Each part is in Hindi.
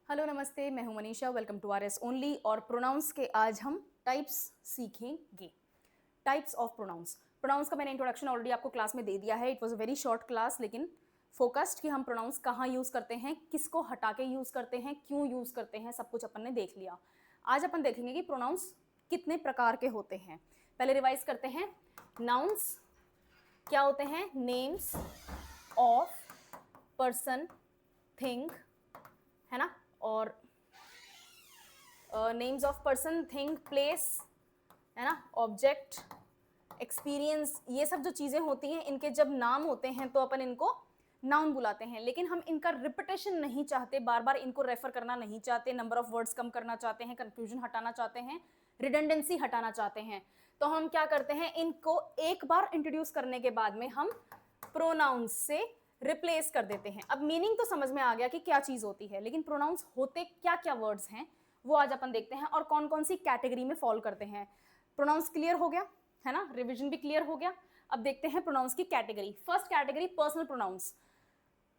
हेलो नमस्ते, मैं हूं Manisha. Welcome to RS only. और प्रोनाउंस के आज हम टाइप्स सीखेंगे। Types of pronouns. प्रोनाउंस का मैंने इंट्रोडक्शन ऑलरेडी आपको क्लास में दे दिया है। It was a very short class, लेकिन फोकस्ड कि हम प्रोनाउंस कहाँ यूज़ करते हैं, किसको हटा के यूज़ करते हैं, क्यों यूज़ करते हैं, सब कुछ अपन ने देख लिया। आज अपन देखेंगे कि प्रोनाउंस कितने प्रकार के होते हैं। पहले रिवाइज करते हैं। नाउन्स क्या होते हैं? नेम्स ऑफ पर्सन, थिंग, है ना, और names of person, thing, place, है ना, ऑब्जेक्ट, एक्सपीरियंस, ये सब जो चीज़ें होती हैं, इनके जब नाम होते हैं तो अपन इनको नाउन बुलाते हैं। लेकिन हम इनका रिपीटेशन नहीं चाहते, बार बार इनको रेफर करना नहीं चाहते, नंबर ऑफ वर्ड्स कम करना चाहते हैं, कंफ्यूजन हटाना चाहते हैं, रिडंडेंसी हटाना चाहते हैं। तो हम क्या करते हैं, इनको एक बार इंट्रोड्यूस करने के बाद में हम प्रोनाउंस से रिप्लेस कर देते हैं। अब मीनिंग तो समझ में आ गया कि क्या चीज़ होती है, लेकिन प्रोनाउंस होते क्या क्या वर्ड्स हैं वो आज अपन देखते हैं, और कौन कौन सी कैटेगरी में फॉल करते हैं। प्रोनाउंस क्लियर हो गया है ना, रिवीजन भी क्लियर हो गया। अब देखते हैं प्रोनाउंस की category. First category, personal pronouns.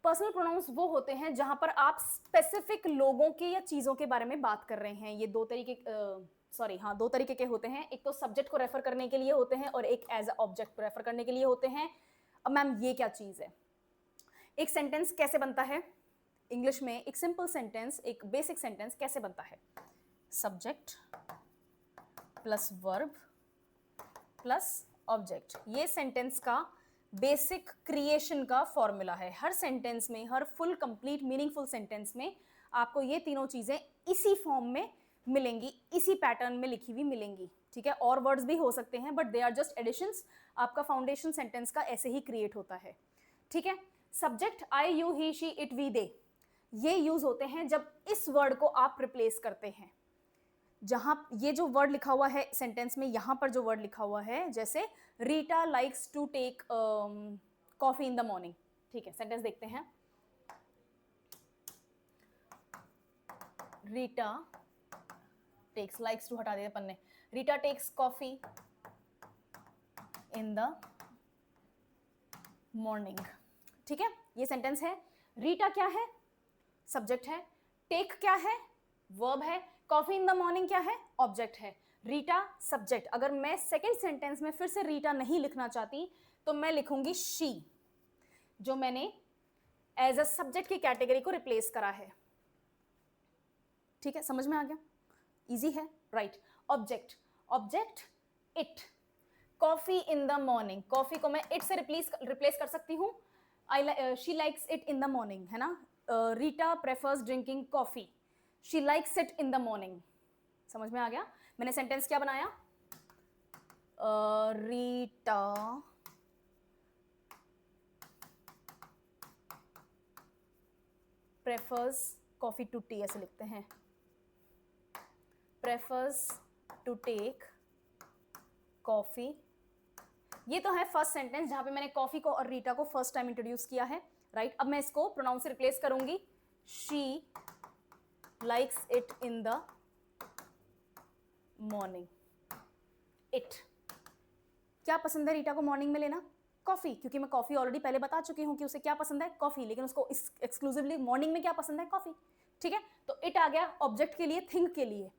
Personal pronouns वो होते हैं जहां पर आप स्पेसिफिक लोगों के या चीजों के बारे में बात कर रहे हैं। ये दो तरीके के होते हैं। एक तो सब्जेक्ट को रेफर करने के लिए होते हैं और एक एज अ ऑब्जेक्ट को रेफर करने के लिए होते हैं। अब मैम ये क्या चीज है? एक सेंटेंस कैसे बनता है इंग्लिश में? एक सिंपल सेंटेंस, एक बेसिक सेंटेंस कैसे बनता है? Subject plus verb plus object. ये सेंटेंस का बेसिक क्रिएशन का फॉर्मूला है। हर सेंटेंस में, हर फुल कंप्लीट मीनिंगफुल सेंटेंस में आपको ये तीनों चीजें इसी फॉर्म में मिलेंगी, इसी पैटर्न में लिखी हुई मिलेंगी। ठीक है, और वर्ड्स भी हो सकते हैं, but they are just additions. आपका फाउंडेशन सेंटेंस का ऐसे ही क्रिएट होता है। ठीक है, subject I, you, he, she, it, we, they, ये यूज होते हैं जब इस वर्ड को आप रिप्लेस करते हैं। जहां ये जो वर्ड लिखा हुआ है सेंटेंस में, यहां पर जो वर्ड लिखा हुआ है, जैसे Rita likes to take coffee in the morning. ठीक है, सेंटेंस देखते हैं। रीटा टेक्स, लाइक्स टू हटा दिया अपन ने, Rita takes coffee in the morning. ठीक है, ये सेंटेंस है। रीटा क्या है? सब्जेक्ट है। टेक क्या है? वर्ब है। कॉफी इन द मॉर्निंग क्या है? ऑब्जेक्ट है। रीटा सब्जेक्ट। अगर मैं सेकेंड सेंटेंस में फिर से रीटा नहीं लिखना चाहती तो मैं लिखूंगी शी, जो मैंने एज अ सब्जेक्ट की कैटेगरी को रिप्लेस करा है। ठीक है, समझ में आ गया? इजी है, right. Object, object it, coffee in the morning, coffee को मैं इट से रिप्लेस कर सकती हूँ। She likes it in the morning, है ना। Rita prefers drinking coffee, she likes it in the morning. समझ में आ गया? मैंने सेंटेंस क्या बनाया? Rita prefers coffee to tea, ऐसे लिखते हैं, प्रेफर्स टू टेक कॉफी। ये तो है फर्स्ट सेंटेंस जहां पे मैंने कॉफी को और रीटा को फर्स्ट टाइम इंट्रोड्यूस किया है, राइट। अब मैं इसको प्रोनाउन से रिप्लेस करूंगी। She likes it in the morning. It, क्या पसंद है रीटा को मॉर्निंग में लेना? कॉफी, क्योंकि मैं कॉफी ऑलरेडी पहले बता चुकी हूं कि उसे क्या पसंद है, कॉफी, लेकिन उसको एक्सक्लूसिवली मॉर्निंग में क्या पसंद है? कॉफी। ठीक है, तो इट आ गया ऑब्जेक्ट के लिए, थिंग के लिए,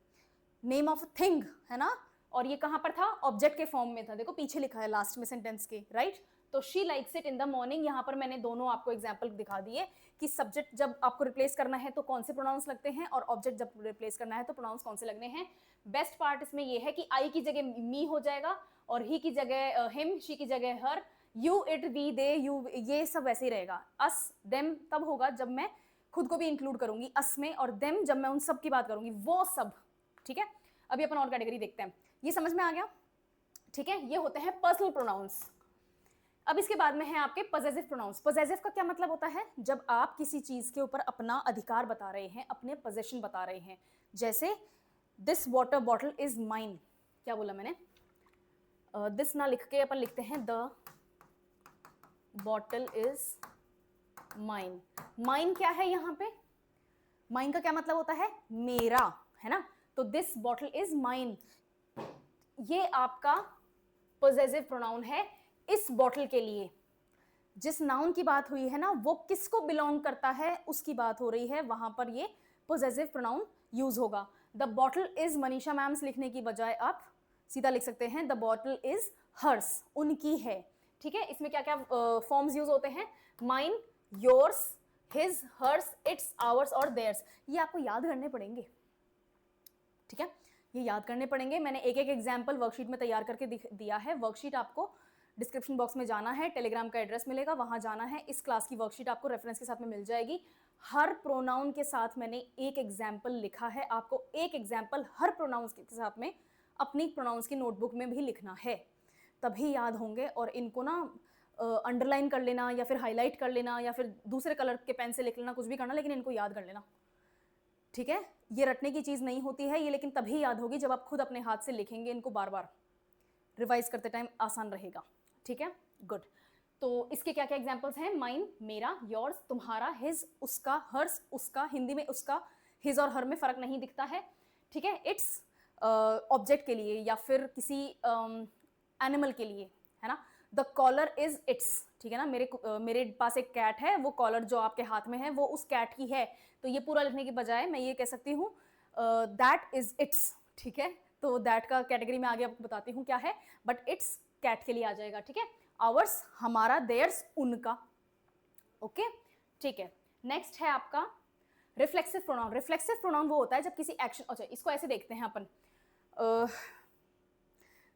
नेम ऑफ थिंग, है ना। और ये कहां पर था? ऑब्जेक्ट के फॉर्म में था। देखो पीछे लिखा है लास्ट में सेंटेंस के, राइट। तो she likes it in the morning. यहां पर मैंने दोनों आपको एग्जांपल दिखा दिए कि सब्जेक्ट जब आपको रिप्लेस करना है तो कौन से प्रोनाउंस लगते हैं, और ऑब्जेक्ट जब रिप्लेस करना है तो प्रोनाउंस कौन से लगने हैं। बेस्ट पार्ट इसमें यह है कि आई की जगह मी हो जाएगा, और ही की जगह हिम, शी की जगह her, you, it, we, they, you, ये सब वैसे ही रहेगा। अस, देम तब होगा जब मैं खुद को भी इंक्लूड करूंगी अस में, और देम जब मैं उन सब की बात करूंगी, वो सब। ठीक है, अभी अपन और कैटेगरी देखते हैं। ये समझ में आ गया? ठीक है, ये होते हैं पर्सनल प्रोनाउंस। अब इसके बाद में है आपके पजेसिव प्रोनाउंस। पजेसिव का क्या मतलब होता है? जब आप किसी चीज के ऊपर अपना अधिकार बता रहे हैं, अपने पोजेशन बता रहे हैं। जैसे this water bottle is mine. क्या बोला मैंने? दिस ना लिख के अपन लिखते हैं the bottle is mine. Mine क्या है यहां पे? माइन का क्या मतलब होता है? मेरा, है ना। तो दिस बॉटल इज माइन, ये आपका पोजेसिव प्रोनाउन है इस बॉटल के लिए। जिस नाउन की बात हुई है ना, वो किसको बिलोंग करता है उसकी बात हो रही है, वहां पर ये पोजेसिव प्रोनाउन यूज होगा। The bottle is Manisha ma'am's लिखने की बजाय आप सीधा लिख सकते हैं द बॉटल इज हर्स, उनकी है। ठीक है, इसमें क्या क्या फॉर्म्स यूज होते हैं, mine, yours, his, hers, its, ours और देयर्स। ये आपको याद करने पड़ेंगे। ठीक है, ये याद करने पड़ेंगे। मैंने एक एक एग्जाम्पल वर्कशीट में तैयार करके दिया है। वर्कशीट आपको डिस्क्रिप्शन बॉक्स में जाना है, टेलीग्राम का एड्रेस मिलेगा, वहां जाना है। इस क्लास की वर्कशीट आपको रेफरेंस के साथ में मिल जाएगी। हर प्रोनाउन के साथ मैंने एक एग्जाम्पल लिखा है, आपको एक एग्जाम्पल हर प्रोनाउंस के साथ में अपनी प्रोनाउंस की नोटबुक में भी लिखना है, तभी याद होंगे। और इनको ना अंडरलाइन कर लेना या फिर हाईलाइट कर लेना या फिर दूसरे कलर के पेन से लिख लेना, कुछ भी करना, लेकिन इनको याद कर लेना। ठीक है, ये रटने की चीज़ नहीं होती है ये, लेकिन तभी याद होगी जब आप खुद अपने हाथ से लिखेंगे इनको बार बार, रिवाइज करते टाइम आसान रहेगा। ठीक है, गुड। तो इसके क्या क्या एग्जाम्पल्स हैं, माइन मेरा, योर्स तुम्हारा, हिज उसका, हर्स उसका, हिंदी में उसका हिज और हर में फर्क नहीं दिखता है। ठीक है, इट्स ऑब्जेक्ट के लिए या फिर किसी एनिमल के लिए, है ना। द कॉलर इज इट्स, ठीक है ना, मेरे पास एक कैट है, वो कॉलर जो आपके हाथ में है वो उस कैट की है। तो ये पूरा लिखने की बजाय मैं ये कह सकती हूँ दैट इज इट्स। ठीक है, तो दैट का कैटेगरी में आगे आपको बताती हूँ क्या है, बट इट्स कैट के लिए आ जाएगा। ठीक है, आवर्स हमारा, देयर्स उनका। ओके, ठीक है। नेक्स्ट है आपका रिफ्लेक्सिव प्रोनाउन। रिफ्लेक्सिव प्रोनाउन वो होता है जब किसी एक्शन, अच्छा इसको ऐसे देखते हैं अपन,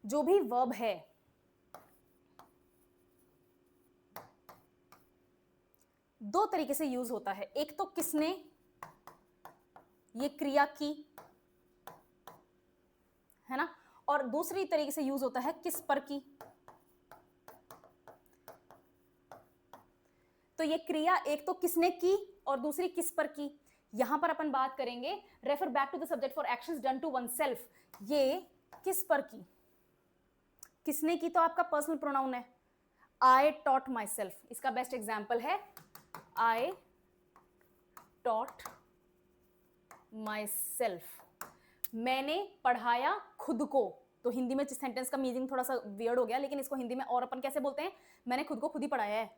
जो भी वर्ब है दो तरीके से यूज होता है, एक तो किसने, ये क्रिया की, है ना, और दूसरी तरीके से यूज होता है किस पर की। तो ये क्रिया एक तो किसने की और दूसरी किस पर की। यहां पर अपन बात करेंगे refer back to the subject for actions done to oneself. ये किस पर की, किसने की तो आपका पर्सनल प्रोनाउन है, आई टॉट माई सेल्फ, इसका बेस्ट एग्जाम्पल है आई टॉट माई सेल्फ। मैंने पढ़ाया खुद को, तो हिंदी में सेंटेंस का मीनिंग थोड़ा सा वियर्ड हो गया, लेकिन इसको हिंदी में और अपन कैसे बोलते हैं, मैंने खुद को खुद ही पढ़ाया है,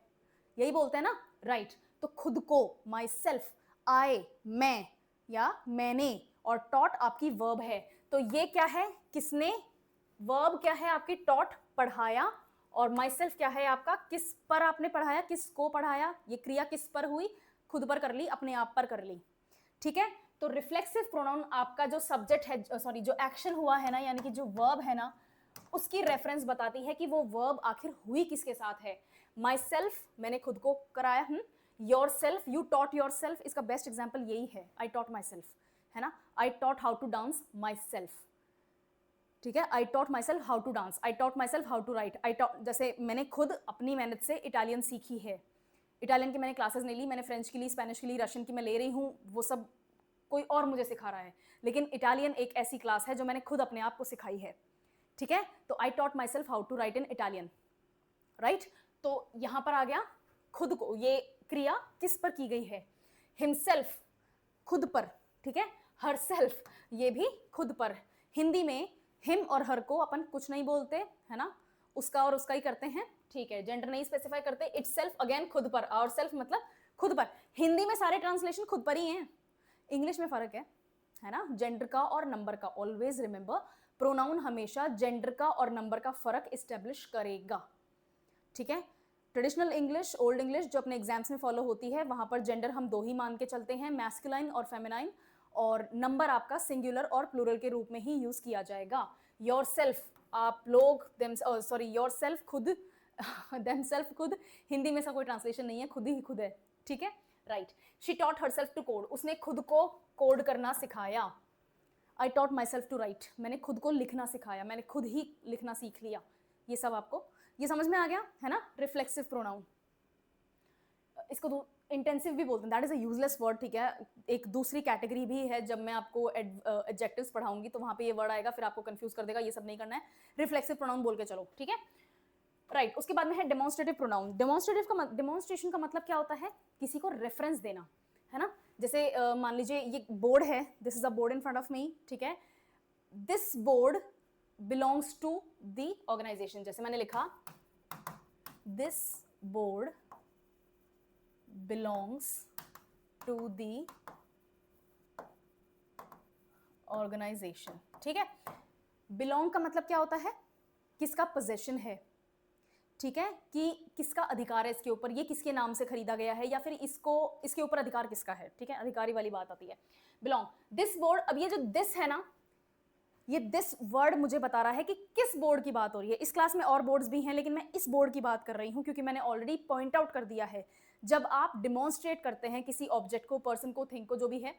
यही बोलते हैं ना, राइट। तो खुद को, माई सेल्फ, आई मैं या मैंने, और टॉट आपकी वर्ब है। तो ये क्या है, किसने, वर्ब क्या है आपकी टॉट, पढ़ाया, और माई सेल्फ क्या है आपका, किस पर आपने पढ़ाया, किसको पढ़ाया, ये क्रिया किस पर हुई, खुद पर कर ली, अपने आप पर कर ली। ठीक है, तो रिफ्लेक्सिव प्रोनाउन आपका जो सब्जेक्ट है, सॉरी जो एक्शन हुआ है ना, यानी कि जो वर्ब है ना, उसकी रेफरेंस बताती है कि वो वर्ब आखिर हुई किसके साथ है। माई सेल्फ, मैंने खुद को कराया, yourself, you taught yourself, इसका बेस्ट एग्जाम्पल यही है, आई टॉट माई सेल्फ, है ना, I taught how to dance myself. ठीक है, I taught myself how to dance, I taught myself how to write, I taught, जैसे मैंने खुद अपनी मेहनत से इटालियन सीखी है। इटालियन की मैंने क्लासेस नहीं ली, मैंने फ्रेंच की ली, स्पेनिश की ली, रशियन की मैं ले रही हूँ, वो सब कोई और मुझे सिखा रहा है, लेकिन इटालियन एक ऐसी क्लास है जो मैंने खुद अपने आप को सिखाई है। ठीक है, तो I taught myself how to write in Italian, right. तो यहां पर आ गया खुद को, ये क्रिया किस पर की गई है, हिमसेल्फ, खुद पर। ठीक है, हर सेल्फ, ये भी खुद पर। हिंदी में हिम और हर को अपन कुछ नहीं बोलते, है ना, उसका और उसका ही करते हैं। ठीक है, जेंडर नहीं स्पेसिफाई करते। इट्स सेल्फ, अगेन खुद पर, और सेल्फ मतलब खुद पर। हिंदी में सारे ट्रांसलेशन खुद पर ही हैं, इंग्लिश में फर्क है ना, जेंडर का और नंबर का। ऑलवेज रिमेंबर, प्रोनाउन हमेशा जेंडर का और नंबर का फर्क इस्टेब्लिश करेगा। ठीक है, ट्रेडिशनल इंग्लिश, ओल्ड इंग्लिश जो अपने एग्जाम्स में फॉलो होती है, वहां पर जेंडर हम दो ही मान के चलते हैं, मैस्कुलाइन और फेमिनाइन, और नंबर आपका सिंगुलर और प्लूरल के रूप में ही यूज किया जाएगा। योर सेल्फ, आप लोग, सॉरी योर सेल्फ खुद, देम सेल्फ खुद, हिंदी में ऐसा कोई ट्रांसलेशन नहीं है, खुद ही खुद है। ठीक है, right. She taught herself to code, उसने खुद को कोड करना सिखाया। I taught myself to write, मैंने खुद को लिखना सिखाया, मैंने खुद ही लिखना सीख लिया। ये सब आपको ये समझ में आ गया है ना, रिफ्लेक्सिव प्रोनाउन। इसको इंटेंसिव भी बोलते हैं, that is a useless word. ठीक है, एक दूसरी कैटेगरी भी है, जब मैं आपको एडजेक्टिव्स पढ़ाऊंगी तो वहां पे ये वर्ड आएगा, फिर आपको कंफ्यूज कर देगा, ये सब नहीं करना है, रिफ्लेक्सिव प्रोनाउन बोल के चलो। ठीक है, राइट। उसके बाद में है डेमोन्स्ट्रेटिव प्रोनाउन। डेमोन्स्ट्रेशन का मतलब क्या होता है, किसी को रेफरेंस देना, है ना। जैसे मान लीजिए ये बोर्ड है, this is a board in front of me. ठीक है, this board belongs to the organisation, जैसे मैंने लिखा this board belongs to the organisation, ठीक है। बिलोंग का मतलब क्या होता है, किसका पोजेशन है, ठीक है, कि किसका अधिकार है इसके ऊपर, ये किसके नाम से खरीदा गया है, या फिर इसको, इसके ऊपर अधिकार किसका है, ठीक है, अधिकारी वाली बात आती है। बिलोंग, दिस बोर्ड, अब ये जो दिस है ना, ये दिस वर्ड मुझे बता रहा है कि किस बोर्ड की बात हो रही है। इस क्लास में और बोर्ड्स भी हैं, लेकिन मैं इस बोर्ड की बात कर रही हूं क्योंकि मैंने ऑलरेडी पॉइंट आउट कर दिया है, जब आप डिमॉन्स्ट्रेट करते हैं किसी ऑब्जेक्ट को, पर्सन को, थिंग को, जो भी है,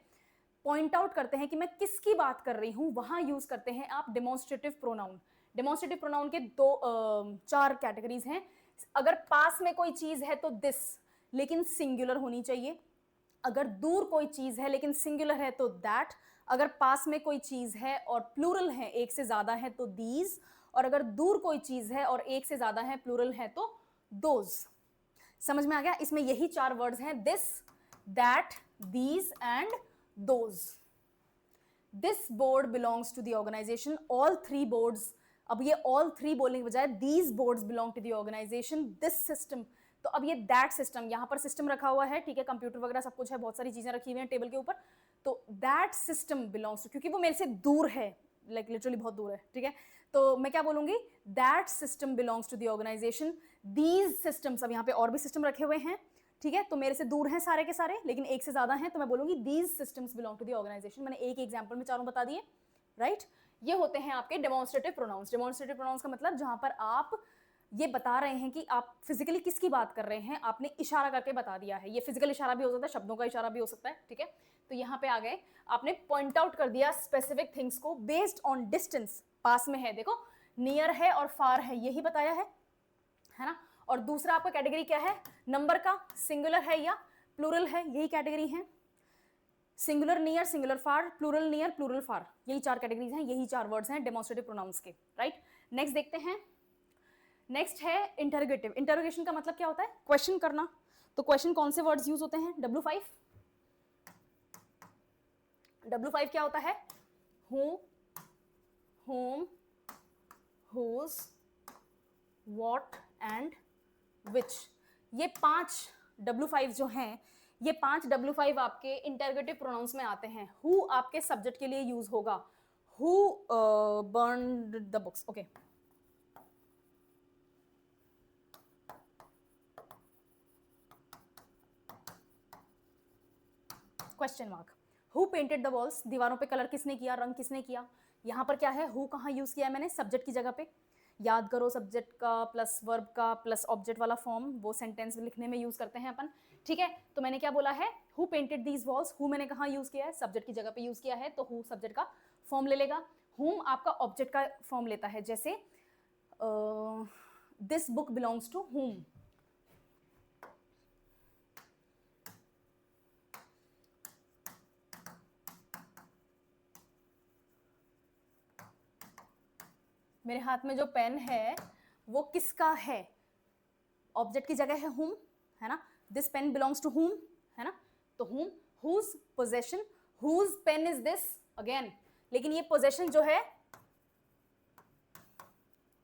पॉइंट आउट करते हैं कि मैं किसकी बात कर रही हूं, वहां यूज करते हैं आप डेमोन्स्ट्रेटिव प्रोनाउन। डेमोन्स्ट्रेटिव प्रोनाउन के चार कैटेगरीज हैं। अगर पास में कोई चीज है तो दिस, लेकिन सिंगुलर होनी चाहिए। अगर दूर कोई चीज है लेकिन सिंगुलर है तो दैट। अगर पास में कोई चीज है और प्लूरल है, एक से ज्यादा है, तो दीज। और अगर दूर कोई चीज है और एक से ज्यादा है, प्लूरल है, तो दोज। समझ में आ गया? इसमें यही चार वर्ड्स हैं, this, that, these and those. This board belongs to the organisation, all three boards. अब ये ऑल थ्री बोलने के बजाय these boards belong to the organisation, this system. तो अब ये दैट सिस्टम, यहां पर सिस्टम रखा हुआ है, ठीक है, कंप्यूटर वगैरह सब कुछ है, बहुत सारी चीजें रखी हुई हैं टेबल के ऊपर। तो दैट सिस्टम बिलोंग्स टू, क्योंकि वो मेरे से दूर है, लाइक लिटरली बहुत दूर है, ठीक है, तो मैं क्या बोलूंगी, that system belongs to the organisation. These systems, अब यहाँ पे और भी सिस्टम रखे हुए हैं, ठीक है, तो मेरे से दूर हैं सारे के सारे, लेकिन एक से ज्यादा हैं, तो मैं बोलूंगी these systems belong to the organisation. मैंने एक एग्जांपल में चारों बता दिए, राइट। ये होते हैं आपके डेमोन्स्ट्रेटिव प्रोनाउंस। डेमोन्स्ट्रेटिव प्रोनाउंस का मतलब जहां पर आप ये बता रहे हैं कि आप फिजिकली किसकी बात कर रहे हैं, आपने इशारा करके बता दिया है। ये फिजिकल इशारा भी हो सकता है, शब्दों का इशारा भी हो सकता है, ठीक है। तो यहाँ पे आ गए, आपने पॉइंट आउट कर दिया स्पेसिफिक थिंग्स को बेस्ड ऑन डिस्टेंस। पास में है, देखो नियर है और फार है, यही बताया है ना। और दूसरा आपका कैटेगरी क्या है, नंबर का, सिंगुलर है या प्लूरल है, यही कैटेगरी है। सिंगुलर नियर, सिंगुलर फार, प्लूरल नियर, प्लूरल फार, यही चार कैटेगरीज हैं, यही चार वर्ड्स हैं डेमोन्स्ट्रेटिव प्रोनाउंस के, राइट। नेक्स्ट देखते हैं, नेक्स्ट है इंटरोगेटिव। इंटरोगेशन का मतलब क्या होता है, क्वेश्चन करना। तो क्वेश्चन कौन से वर्ड्स यूज होते हैं, W5। W5 क्या होता है, who, whom, whose, what and which। ये 5 W5 जो हैं, ये 5 W5 आपके इंटरोगेटिव प्रोनाउंस में आते हैं। हु आपके सब्जेक्ट के लिए यूज होगा, who burned the books, okay. Question mark. Who painted the walls, दीवारों पे कलर किसने किया, रंग किसने किया। यहाँ पर क्या है, हु कहाँ यूज किया है मैंने, सब्जेक्ट की जगह पे। याद करो, सब्जेक्ट का प्लस वर्ब का प्लस ऑब्जेक्ट वाला फॉर्म, वो सेंटेंस लिखने में यूज करते हैं अपन, ठीक है। तो मैंने क्या बोला है, who painted these walls, who मैंने कहाँ यूज किया है, सब्जेक्ट की जगह पे यूज किया है, तो हु सब्जेक्ट का फॉर्म ले लेगा। हुम आपका ऑब्जेक्ट का फॉर्म लेता है, जैसे this book belongs to whom. मेरे हाथ में जो पेन है वो किसका है, ऑब्जेक्ट की जगह है हुम, है ना। This pen belongs to whom, है ना, तो whom, whose possession, whose pen is this, again. लेकिन ये पोजेशन जो है,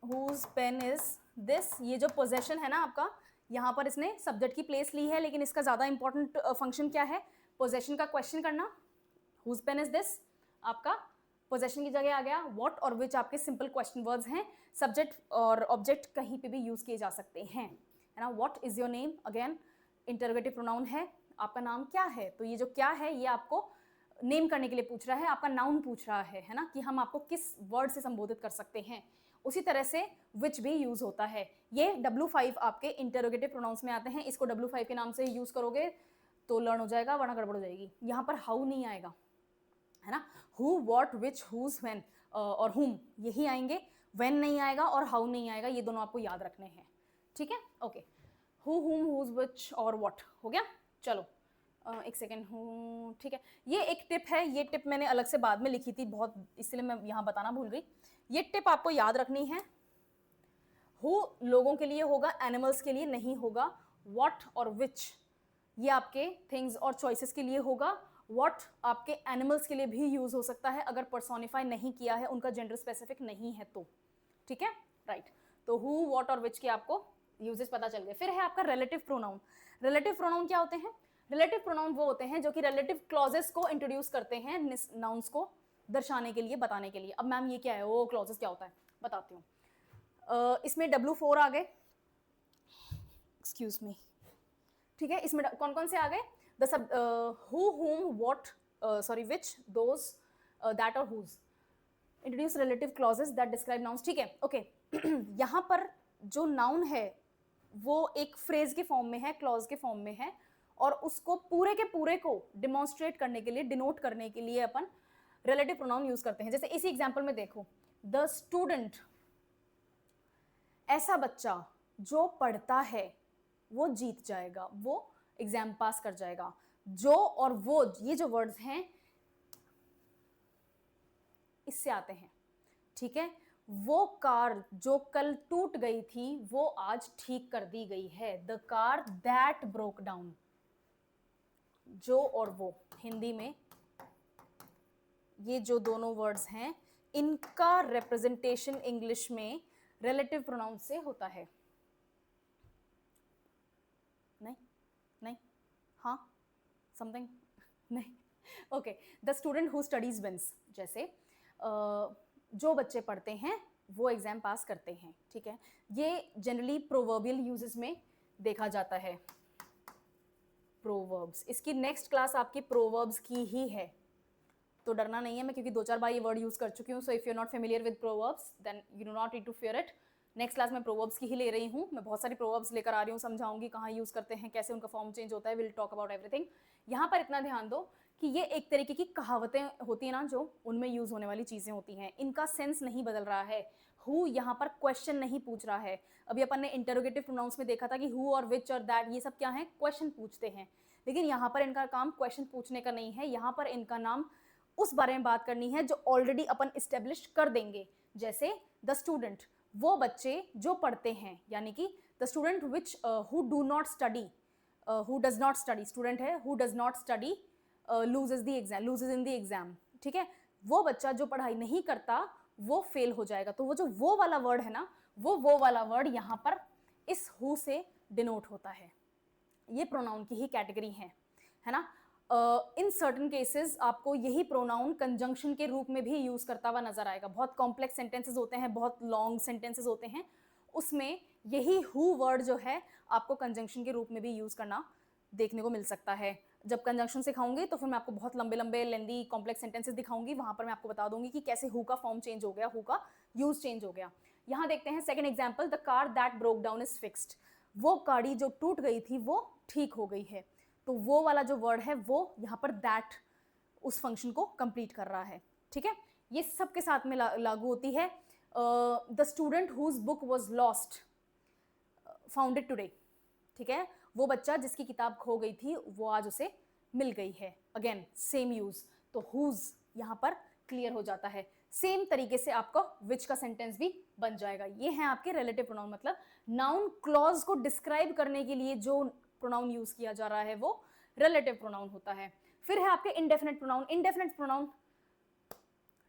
हुज पेन इज दिस, ये जो पोजेशन है ना आपका, यहाँ पर इसने सब्जेक्ट की प्लेस ली है, लेकिन इसका ज्यादा इंपॉर्टेंट फंक्शन क्या है, पोजेशन का क्वेश्चन करना। हुज पेन इज दिस आपका पोजेशन की जगह आ गया। व्हाट और विच आपके सिंपल क्वेश्चन वर्ड्स हैं, सब्जेक्ट और ऑब्जेक्ट कहीं पे भी यूज किए जा सकते हैं, है ना। What is your name, again interrogative pronoun है, आपका नाम क्या है। तो ये जो क्या है, ये आपको नेम करने के लिए पूछ रहा है, आपका नाउन पूछ रहा है ना, कि हम आपको किस वर्ड से संबोधित कर सकते हैं। उसी तरह से विच भी यूज होता है। ये W5 आपके इंटरोगेटिव प्रोनाउंस में आते हैं, इसको W5 के नाम से यूज करोगे तो लर्न हो जाएगा, वरना गड़बड़ हो जाएगी। यहाँ पर हाउ नहीं आएगा, है ना। Who, what, which, whose, when और हुम यही आएंगे, व्हेन नहीं आएगा और हाउ नहीं आएगा, ये दोनों आपको याद रखने हैं, ठीक है, ओके। हु, हुम, हुज, विच और व्हाट हो गया। चलो एक सेकेंड, हूँ, ठीक है। ये एक टिप है, ये टिप मैंने अलग से बाद में लिखी थी बहुत, इसलिए मैं यहाँ बताना भूल गई। ये टिप आपको याद रखनी है। हु लोगों के लिए होगा, एनिमल्स के लिए नहीं होगा। व्हाट और विच ये आपके थिंग्स और चॉइसेस के लिए होगा। व्हाट आपके एनिमल्स के लिए भी यूज हो सकता है अगर पर्सोनिफाई नहीं किया है, उनका जेंडर स्पेसिफिक नहीं है तो, ठीक है, राइट। तो हु, व्हाट और विच के आपको यूजेस पता चल गए। फिर है आपका रिलेटिव प्रोनाउन। रिलेटिव प्रोनाउन क्या होते हैं, रिलेटिव प्रोनाउन वो होते हैं जो कि रिलेटिव क्लॉजेस को इंट्रोड्यूस करते हैं नाउन्स को, दर्शाने के लिए, बताने के लिए। अब मैम ये क्या है, वो क्लॉजेस क्या होता है, बताती हूँ। इसमें W4 आ गए, एक्सक्यूज मी, ठीक है। इसमें कौन कौन से आ गए, द सब, who, whom, what, sorry which, those, that और whose. Introduce relative clauses that describe nouns, ठीक है, ओके। यहाँ पर जो नाउन है वो एक फ्रेज के फॉर्म में है, क्लॉज के फॉर्म में है, और उसको पूरे के पूरे को डिमॉन्स्ट्रेट करने के लिए, डिनोट करने के लिए अपन रिलेटिव प्रोनाउन यूज करते हैं। जैसे इसी एग्जांपल में देखो, द स्टूडेंट, ऐसा बच्चा जो पढ़ता है वो जीत जाएगा, वो एग्जाम पास कर जाएगा। जो और वो, ये जो वर्ड्स हैं इससे आते हैं, ठीक है। वो कार जो कल टूट गई थी वो आज ठीक कर दी गई है, the car that broke down. जो और वो, हिंदी में ये जो दोनों वर्ड्स हैं इनका रिप्रेजेंटेशन इंग्लिश में रिलेटिव प्रोनाउन से होता है। नहीं, नहीं, हाँ, समथिंग, नहीं, okay. The student who studies wins, जैसे जो बच्चे पढ़ते हैं वो एग्जाम पास करते हैं, ठीक है। ये जनरली प्रोवर्बियल यूजेस में देखा जाता है, प्रोवर्ब्स। इसकी नेक्स्ट क्लास आपकी प्रोवर्ब्स की ही है, तो डरना नहीं है, मैं क्योंकि 2-4 बार ये वर्ड यूज कर चुकी हूँ। So if you are not familiar with proverbs then you do not need to fear it. Next class में प्रोवर्ब्स की ही ले रही हूँ, मैं बहुत सारी प्रोवर्ब्स लेकर आ रही हूँ, समझाऊंगी कहाँ यूज करते हैं, कैसे उनका फॉर्म चेंज होता है, विल टॉक अबाउट एवरीथिंग। यहाँ पर इतना ध्यान दो कि ये एक तरीके की कहावतें होती है ना, जो उनमें यूज होने वाली चीजें होती हैं, इनका सेंस नहीं बदल रहा है। हु यहाँ पर क्वेश्चन नहीं पूछ रहा है। अभी अपन ने इंटरोगेटिव प्रोनाउंस में देखा था कि हु और विच और दैट, ये सब क्या है, क्वेश्चन पूछते हैं। लेकिन यहाँ पर इनका काम क्वेश्चन पूछने का नहीं है, यहाँ पर इनका नाम उस बारे में बात करनी है जो ऑलरेडी अपन इस्टेब्लिश कर देंगे। जैसे द स्टूडेंट, वो बच्चे जो पढ़ते हैं, यानी कि the student which who do not study, who does not study, student है, who does not study loses the exam, loses in the exam, ठीक है। वो बच्चा जो पढ़ाई नहीं करता वो फेल हो जाएगा। तो वो जो वो वाला वर्ड है ना, वो वाला वर्ड यहाँ पर इस हु से डिनोट होता है। ये प्रोनाउन की ही कैटेगरी है ना। इन सर्टन केसेस आपको यही प्रोनाउन कंजंक्शन के रूप में भी यूज करता हुआ नजर आएगा। बहुत कॉम्प्लेक्स सेंटेंसेस होते हैं, बहुत लॉन्ग सेंटेंसेस होते हैं, उसमें यही हु वर्ड जो है आपको कंजंक्शन के रूप में भी यूज करना देखने को मिल सकता है। जब कंजंक्शन सिखाऊंगी तो फिर मैं आपको बहुत लंबे लंबे लेंदी कॉम्प्लेक्स सेंटेंसेस दिखाऊंगी, वहां पर मैं आपको बता दूंगी कि कैसे हु का फॉर्म चेंज हो गया, हु का यूज चेंज हो गया। यहाँ देखते हैं second example, the car that broke down is fixed. वो गाड़ी जो टूट गई थी वो ठीक हो गई है। तो वो वाला जो वर्ड है वो यहाँ पर दैट उस फंक्शन को कंप्लीट कर रहा है, ठीक है। ये सबके साथ में लागू होती है। The student whose book was lost found it today, ठीक है। वो बच्चा जिसकी किताब खो गई थी वो आज उसे मिल गई है। अगेन सेम यूज, तो हुज यहाँ पर क्लियर हो जाता है। सेम तरीके से आपका विच का सेंटेंस भी बन जाएगा। ये है आपके रिलेटिव प्रोनाउन, मतलब नाउन क्लॉज को डिस्क्राइब करने के लिए जो प्रोनाउन यूज किया जा रहा है वो रिलेटिव प्रोनाउन होता है। फिर है आपके indefinite pronoun. Indefinite pronoun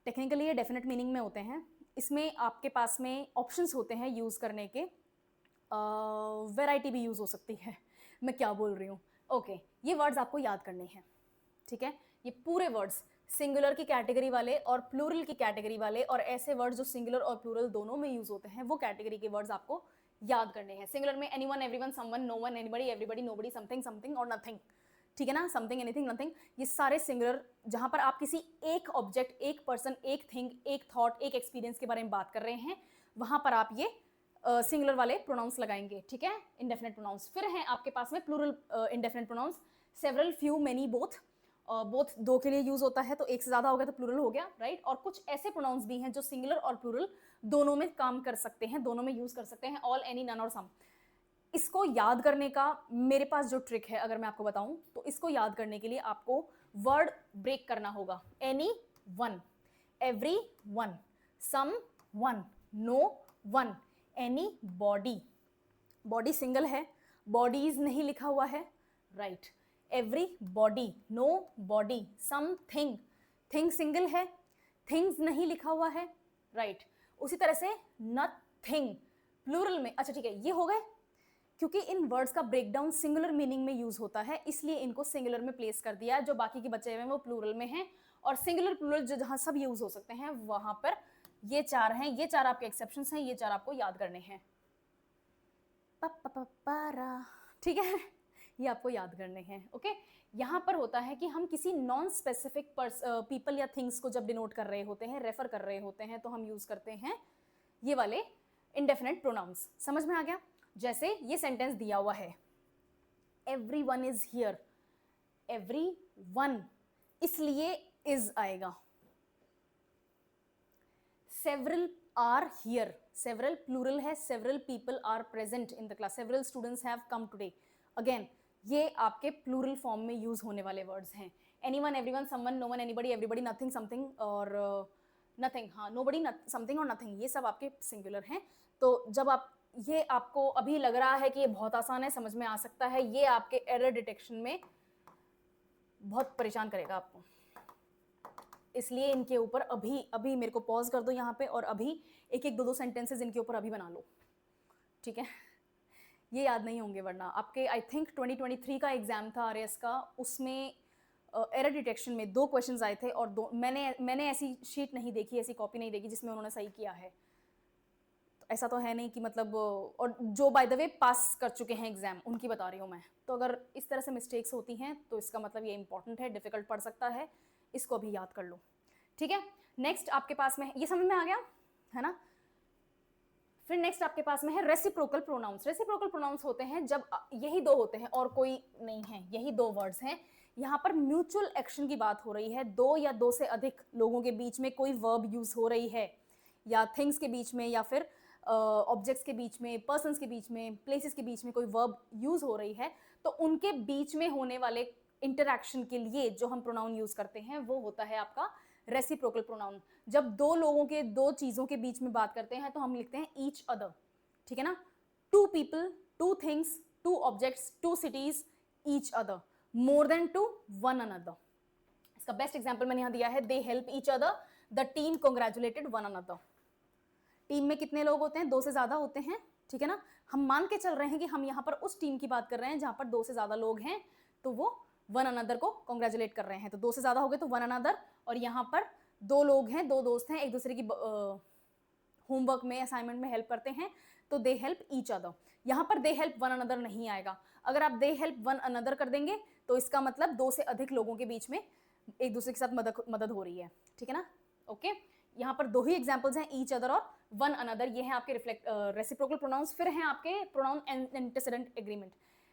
technically ये डेफिनेट मीनिंग में होते हैं। इसमें आपके पास में ऑप्शंस होते हैं यूज करने के, वैरायटी भी यूज हो सकती है, मैं क्या बोल रही हूँ, ओके। ये वर्ड्स आपको याद करने हैं, ठीक है। ये पूरे वर्ड्स सिंगुलर की कैटेगरी वाले और प्लूरल की कैटेगरी वाले, और ऐसे वर्ड्स जो सिंगुलर और प्लूरल दोनों में यूज होते हैं, वो कैटेगरी के वर्ड्स आपको याद करने हैं। सिंगुलर में anyone, everyone, someone, known, anybody, everybody, nobody, something, something और नथिंग, ठीक है ना। समथिंग, एनीथिंग, नथिंग, ये सारे सिंगुलर, जहां पर आप किसी एक ऑब्जेक्ट, एक पर्सन, एक थिंग, एक थॉट, एक एक्सपीरियंस के बारे में बात कर रहे हैं, वहां पर आप ये सिंगुलर वाले प्रोनाउंस लगाएंगे, ठीक है, इंडेफिनिट प्रोनाउंस। फिर हैं आपके पास में plural indefinite pronouns, several, few, many, both. Both दो के लिए यूज होता है, तो एक से ज्यादा हो गया तो प्लूरल हो गया, राइट। और कुछ ऐसे प्रोनाउंस भी हैं जो सिंगुलर और प्लूरल दोनों में काम कर सकते हैं, दोनों में यूज कर सकते हैं, ऑल, एनी, नन और सम। इसको याद करने का मेरे पास जो ट्रिक है अगर मैं आपको बताऊं, तो इसको याद करने के लिए आपको वर्ड ब्रेक करना होगा। Anyone, everyone, someone, no one, anybody, body single है, बॉडीज नहीं लिखा हुआ है, right. Everybody, nobody, something, thing single है, थिंग्स नहीं लिखा हुआ है, राइट। उसी तरह से नथिंग प्लूरल में, अच्छा ठीक है, ये हो गए क्योंकि इन वर्ड्स का ब्रेकडाउन सिंगुलर मीनिंग में यूज होता है, इसलिए इनको सिंगुलर में प्लेस कर दिया। जो बाकी के बचे हुए हैं वो प्लूरल में हैं, और सिंगुलर प्लूरल जहां सब यूज हो सकते हैं वहां पर ये 4 हैं। ये 4 आपके एक्सेप्शंस हैं, ये 4 आपको याद करने हैं। ठीक है, ये आपको याद करने हैं। ओके, यहाँ पर होता है कि हम किसी नॉन स्पेसिफिक पीपल या थिंग्स को जब डिनोट कर रहे होते हैं, रेफर कर रहे होते हैं, तो हम यूज करते हैं ये वाले इंडेफिनेट प्रोनाउंस। समझ में आ गया? जैसे ये सेंटेंस दिया हुआ है, एवरीवन इज हियर, एवरीवन, इसलिए इज आएगा। Several are here, several plural है, several people are present in the class, several students have come today. Again ये आपके प्लूरल फॉर्म में यूज होने वाले वर्ड्स हैं। Anyone, everyone, someone, known, anybody, everybody, nothing, something और नथिंग, हाँ, नोबडी, समथिंग और नथिंग, ये सब आपके सिंगुलर हैं। तो जब आप, ये आपको अभी लग रहा है कि ये बहुत आसान है, समझ में आ सकता है, ये आपके एरर डिटेक्शन में बहुत परेशान करेगा आपको, इसलिए इनके ऊपर अभी मेरे को पॉज कर दो यहाँ पे, और अभी एक एक दो सेंटेंसेस इनके ऊपर अभी बना लो, ठीक है? ये याद नहीं होंगे वरना आपके, आई थिंक 2023 का एग्जाम था आरएएस का, उसमें एरर डिटेक्शन में 2 क्वेश्चंस आए थे, और मैंने ऐसी शीट नहीं देखी, ऐसी कॉपी नहीं देखी जिसमें उन्होंने सही किया है। तो ऐसा तो है नहीं कि मतलब, और जो बाय द वे पास कर चुके हैं एग्जाम उनकी बता रही हूँ मैं। तो अगर इस तरह से मिस्टेक्स होती हैं तो इसका मतलब ये इंपॉर्टेंट है, डिफिकल्ट पड़ सकता है, इसको अभी याद कर लो, ठीक है? नेक्स्ट आपके पास में, ये समझ में आ गया है ना? फिर नेक्स्ट आपके पास में है रेसिप्रोकल प्रोनाउंस। रेसिप्रोकल प्रोनाउंस होते हैं जब यही 2 होते हैं और कोई नहीं है, यही 2 वर्ड्स हैं। यहाँ पर म्यूचुअल एक्शन की बात हो रही है, 2 या 2 से अधिक लोगों के बीच में कोई वर्ब यूज हो रही है, या थिंग्स के बीच में, या फिर ऑब्जेक्ट्स के बीच में, पर्सन्स के बीच में, प्लेसेस के बीच में कोई वर्ब यूज हो रही है, तो उनके बीच में होने वाले इंटरैक्शन के लिए जो हम प्रोनाउन यूज करते हैं वो होता है आपका रेसिप्रोकल प्रोनाउन। जब 2 लोगों के, 2 चीजों के बीच में बात करते हैं तो हम लिखते हैं ईच अदर, ठीक है ना? 2 people, 2 things, 2 objects, 2 cities, each other, more than 2, one another. इसका बेस्ट एग्जांपल मैंने यहां दिया है, they help each other, the team congratulated one another. Team में कितने लोग होते हैं? 2 से ज्यादा होते हैं, ठीक है ना? हम मान के चल रहे हैं कि हम यहाँ पर उस टीम की बात कर रहे हैं जहां पर 2 से ज्यादा लोग हैं, तो वो वन अनदर को कांग्रेचुलेट कर रहे हैं। तो 2 से ज्यादा हो गए तो वन अनदर, और यहाँ पर 2 लोग हैं, 2 दोस्त हैं, एक दूसरे की होमवर्क में, असाइनमेंट में हेल्प करते हैं, तो दे हेल्प ईच अदर। यहाँ पर दे हेल्प वन अनदर नहीं आएगा। अगर आप दे हेल्प वन अनदर कर देंगे तो इसका मतलब 2 से अधिक लोगों के बीच में एक दूसरे के साथ मदद हो रही है, ठीक है ना? ओके, यहाँ पर 2 ही एग्जाम्पल्स हैं, ईच अदर और वन अनदर। ये हैं आपके रेसिप्रोकल प्रोनाउंस। फिर हैं आपके प्रोनाउन एंटेसिडेंट एग्रीमेंट।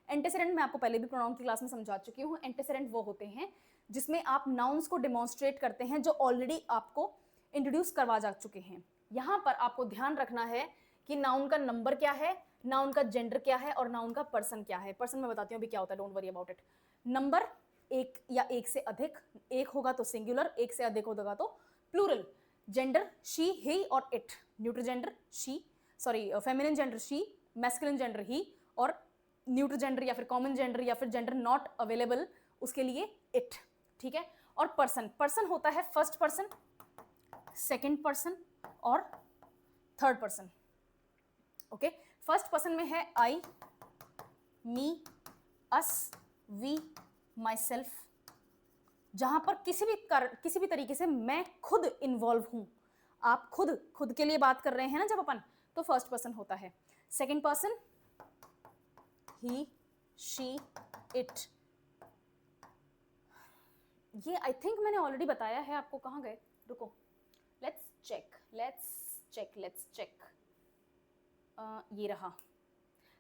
एंटेसिडेंट मैं आपको पहले भी प्रोनाउन की क्लास में समझा चुकी हूँ। एंटेसिडेंट वो होते हैं जिसमें आप नाउन्स को डेमोन्स्ट्रेट करते हैं जो ऑलरेडी आपको इंट्रोड्यूस करवा जा चुके हैं। यहाँ पर आपको ध्यान रखना है कि नाउन का नंबर क्या है, नाउन का जेंडर क्या है, और नाउन का पर्सन क्या है। पर्सन मैं बताती हूँ अभी क्या होता है, don't worry about it. Number 1 या 1 से अधिक, 1 होगा तो सिंगुलर, 1 से अधिक होगा तो प्लूरल। जेंडर शी, ही और it. Neutral gender she, sorry feminine gender she, masculine gender he, और न्यूट्रल जेंडर या फिर कॉमन जेंडर या फिर जेंडर नॉट अवेलेबल, उसके लिए इट, ठीक है? और पर्सन, पर्सन होता है फर्स्ट पर्सन, सेकंड पर्सन और third person. Okay, first person में है आई, मी, अस, वी, माई सेल्फ। जहां पर किसी भी तरीके से मैं खुद इन्वॉल्व हूं, आप खुद के लिए बात कर रहे हैं ना जब अपन, तो फर्स्ट पर्सन होता है। Second person he, she, it. ये आई थिंक मैंने ऑलरेडी बताया है आपको। कहाँ गए? रुको, लेट्स चेक। ये रहा।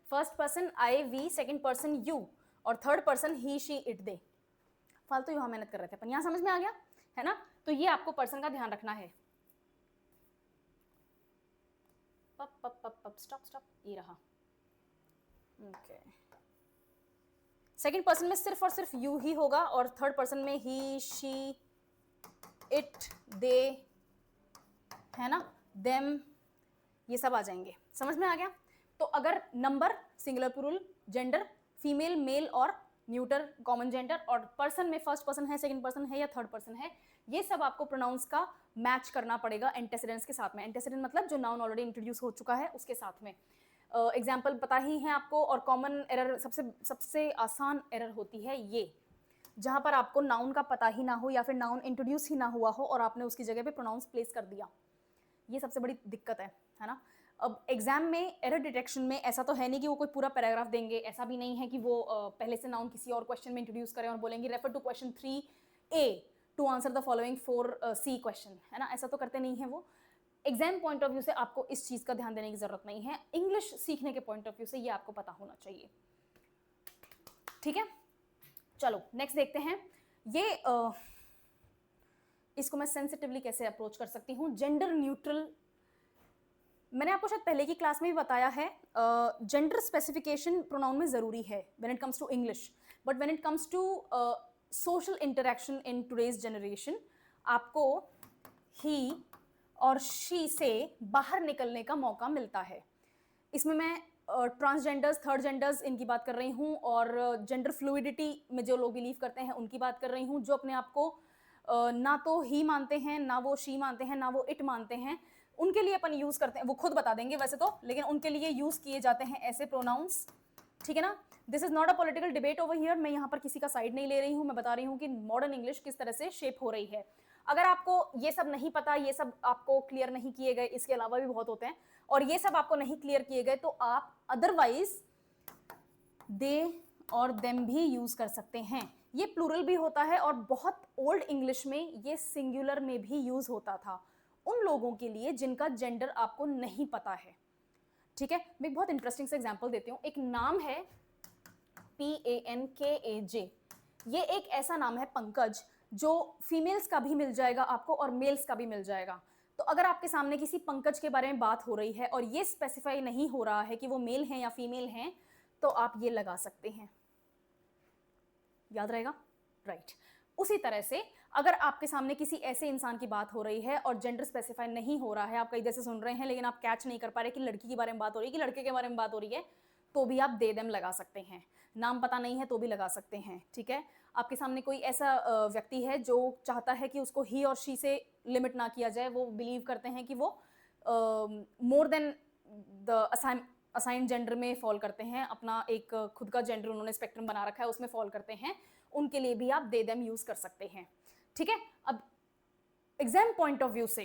First person I, we, second person you, और third person he, she, it, they. फालतू यहाँ मेहनत कर रहे थे अपन, यहाँ समझ में आ गया है ना? तो ये आपको पर्सन का ध्यान रखना है। स्टॉप, ये रहा। ओके, सेकंड पर्सन में सिर्फ और सिर्फ यू ही होगा, और थर्ड पर्सन में ही, शी, इट, दे, है ना, देम, ये सब आ जाएंगे। समझ में आ गया? तो अगर number singular plural, gender female, male और न्यूटर कॉमन जेंडर, और पर्सन में फर्स्ट पर्सन है, सेकंड पर्सन है या थर्ड पर्सन है, ये सब आपको प्रोनाउंस का मैच करना पड़ेगा एंटेसिडेंट्स के साथ में। एंटेसिडेंट मतलब जो नाउन ऑलरेडी इंट्रोड्यूस हो चुका है उसके साथ में। एग्जाम्पल पता ही है आपको, और कॉमन एरर सबसे आसान एरर होती है ये, जहाँ पर आपको नाउन का पता ही ना हो या फिर नाउन इंट्रोड्यूस ही ना हुआ हो और आपने उसकी जगह पे प्रोनाउंस प्लेस कर दिया। ये सबसे बड़ी दिक्कत है ना। अब एग्जाम में एरर डिटेक्शन में ऐसा तो है नहीं कि वो कोई पूरा पैराग्राफ देंगे, ऐसा भी नहीं है कि वो पहले से नाउन किसी और क्वेश्चन में इंट्रोड्यूस करें और बोलेंगे refer to question 3A to answer the following 4C question, है ना, ऐसा तो करते नहीं है वो। एग्जाम पॉइंट ऑफ व्यू से आपको इस चीज़ का ध्यान देने की जरूरत नहीं है, इंग्लिश सीखने के पॉइंट ऑफ व्यू से ये आपको पता होना चाहिए, ठीक है। चलो नेक्स्ट देखते हैं, ये इसको मैं सेंसिटिवली कैसे अप्रोच कर सकती हूँ। जेंडर न्यूट्रल, मैंने आपको शायद पहले की क्लास में भी बताया है, जेंडर स्पेसिफिकेशन प्रोनाउन में ज़रूरी है when it comes to English, but when it comes to social interaction in today's generation आपको ही और शी से बाहर निकलने का मौका मिलता है। इसमें मैं ट्रांसजेंडर्स, थर्ड जेंडर्स इनकी बात कर रही हूँ, और जेंडर फ्लूइडिटी में जो लोग बिलीव करते हैं उनकी बात कर रही हूँ, जो अपने आप को ना तो ही मानते हैं, ना वो शी मानते हैं, ना वो इट मानते हैं, उनके लिए अपन यूज़ करते हैं, वो खुद बता देंगे वैसे तो, लेकिन उनके लिए यूज़ किए जाते हैं ऐसे प्रोनाउंस, ठीक है ना। This is not a political debate over here, मैं यहाँ पर किसी का साइड नहीं ले रही हूँ, मैं बता रही हूँ कि मॉडर्न इंग्लिश किस तरह से शेप हो रही है। अगर आपको ये सब नहीं पता, ये सब आपको क्लियर नहीं किए गए, इसके अलावा भी बहुत होते हैं, और ये सब आपको नहीं क्लियर किए गए, तो आप अदरवाइज दे और देम भी यूज कर सकते हैं। ये प्लूरल भी होता है, और बहुत ओल्ड इंग्लिश में ये सिंगुलर में भी यूज होता था उन लोगों के लिए जिनका जेंडर आपको नहीं पता है, ठीक है। मैं एक बहुत इंटरेस्टिंग से एग्जांपल देती हूँ। एक नाम है PANKAJ, ये एक ऐसा नाम है पंकज, जो फीमेल्स का भी मिल जाएगा आपको और मेल्स का भी मिल जाएगा। तो अगर आपके सामने किसी पंकज के बारे में बात हो रही है और ये स्पेसिफाई नहीं हो रहा है कि वो मेल हैं या फीमेल हैं, तो आप ये लगा सकते हैं, याद रहेगा, राइट। उसी तरह से अगर आपके सामने किसी ऐसे इंसान की बात हो रही है और जेंडर स्पेसिफाई नहीं हो रहा है, आप कई इधर से सुन रहे हैं लेकिन आप कैच नहीं कर पा रहे कि लड़की के बारे में बात हो रही है कि लड़के के बारे में बात हो रही है, तो भी आप दे देम लगा सकते हैं। नाम पता नहीं है तो भी लगा सकते हैं, ठीक है। आपके सामने कोई ऐसा व्यक्ति है जो चाहता है कि उसको ही और शी से लिमिट ना किया जाए, वो बिलीव करते हैं कि वो more than the assigned gender में फॉल करते हैं, अपना एक खुद का जेंडर उन्होंने स्पेक्ट्रम बना रखा है, उसमें फॉल करते हैं, उनके लिए भी आप दे देम यूज कर सकते हैं, ठीक है। अब एग्जाम पॉइंट ऑफ व्यू से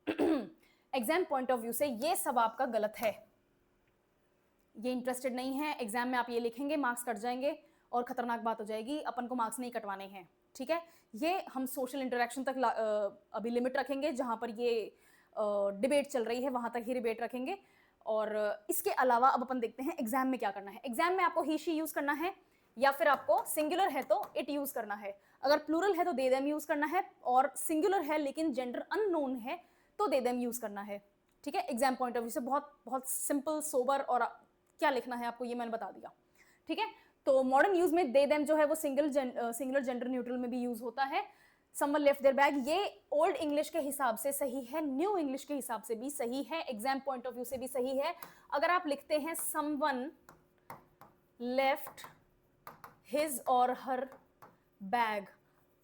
एग्जाम पॉइंट ऑफ व्यू से ये सब आपका गलत है, ये इंटरेस्टेड नहीं है। एग्जाम में आप ये लिखेंगे, मार्क्स कट जाएंगे और खतरनाक बात हो जाएगी, अपन को मार्क्स नहीं कटवाने हैं, ठीक है। ये हम सोशल इंटरेक्शन तक अभी लिमिट रखेंगे, जहां पर ये डिबेट चल रही है वहां तक ही डिबेट रखेंगे, और इसके अलावा अब अपन देखते हैं एग्जाम में क्या करना है। एग्जाम में आपको ही शी यूज करना है, या फिर आपको सिंगुलर है तो इट यूज करना है, अगर प्लूरल है तो दे देम यूज करना है, और सिंगुलर है लेकिन जेंडर अननोन है तो दे देम यूज करना है, ठीक है। एग्जाम पॉइंट ऑफ व्यू से बहुत बहुत सिंपल सोबर, और क्या लिखना है आपको ये मैंने बता दिया, ठीक है। तो मॉडर्न यूज में दे देम जो है वो सिंगुलर जेंडर न्यूट्रल में भी यूज होता है। समवन लेफ्ट देयर बैग, ये ओल्ड इंग्लिश के हिसाब से सही है, न्यू इंग्लिश के हिसाब से भी सही है, एग्जाम पॉइंट ऑफ व्यू से भी सही है। अगर आप लिखते हैं समवन लेफ्ट हिज और हर बैग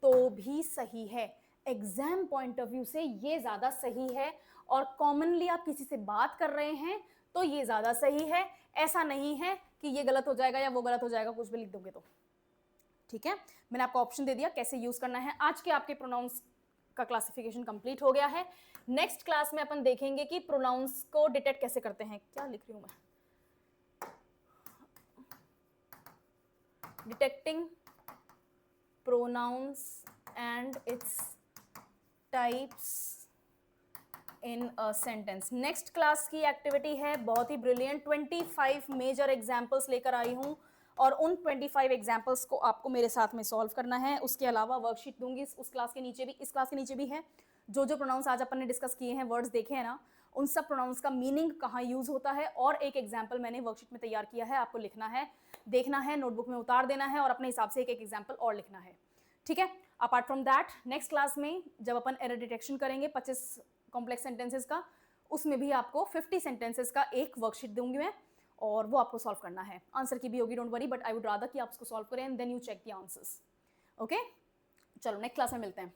तो भी सही है, एग्जाम पॉइंट ऑफ व्यू से ये ज्यादा सही है, और कॉमनली आप किसी से बात कर रहे हैं तो ये ज्यादा सही है। ऐसा नहीं है कि ये गलत हो जाएगा या वो गलत हो जाएगा, कुछ भी लिख दोगे तो, ठीक है। मैंने आपको ऑप्शन दे दिया कैसे यूज करना है। आज के आपके प्रोनाउंस का क्लासिफिकेशन कंप्लीट हो गया है। नेक्स्ट क्लास में अपन देखेंगे कि प्रोनाउंस को डिटेक्ट कैसे करते हैं। क्या लिख रही हूं मैं, detecting pronouns and its types in a sentence. Next class की एक्टिविटी है बहुत ही ब्रिलियंट, 25 मेजर एग्जाम्पल्स लेकर आई हूं, और उन 25 एग्जाम्पल्स को आपको मेरे साथ में सॉल्व करना है। उसके अलावा वर्कशीट दूंगी उस क्लास के नीचे भी, इस क्लास के नीचे भी है। जो जो प्रोनाउंस आज अपन ने डिस्कस किए हैं, वर्ड्स देखे हैं ना, उन सब प्रोनाउंस का मीनिंग कहाँ यूज होता है, और एक एग्जाम्पल मैंने वर्कशीट में तैयार किया है, आपको लिखना है, देखना है, नोटबुक में उतार देना है, और अपने हिसाब से एक एक एग्जाम्पल और लिखना है, ठीक है। Apart from that next class में जब अपन एरर डिटेक्शन करेंगे 25 कॉम्प्लेक्स सेंटेंसेस का, उसमें भी आपको 50 सेंटेंसेस का एक वर्कशीट दूंगी मैं, और वो आपको सॉल्व करना है। आंसर की भी होगी, don't worry, but I would rather कि आप उसको सॉल्व करें and then you check the answers, okay. चलो नेक्स्ट क्लास में मिलते हैं।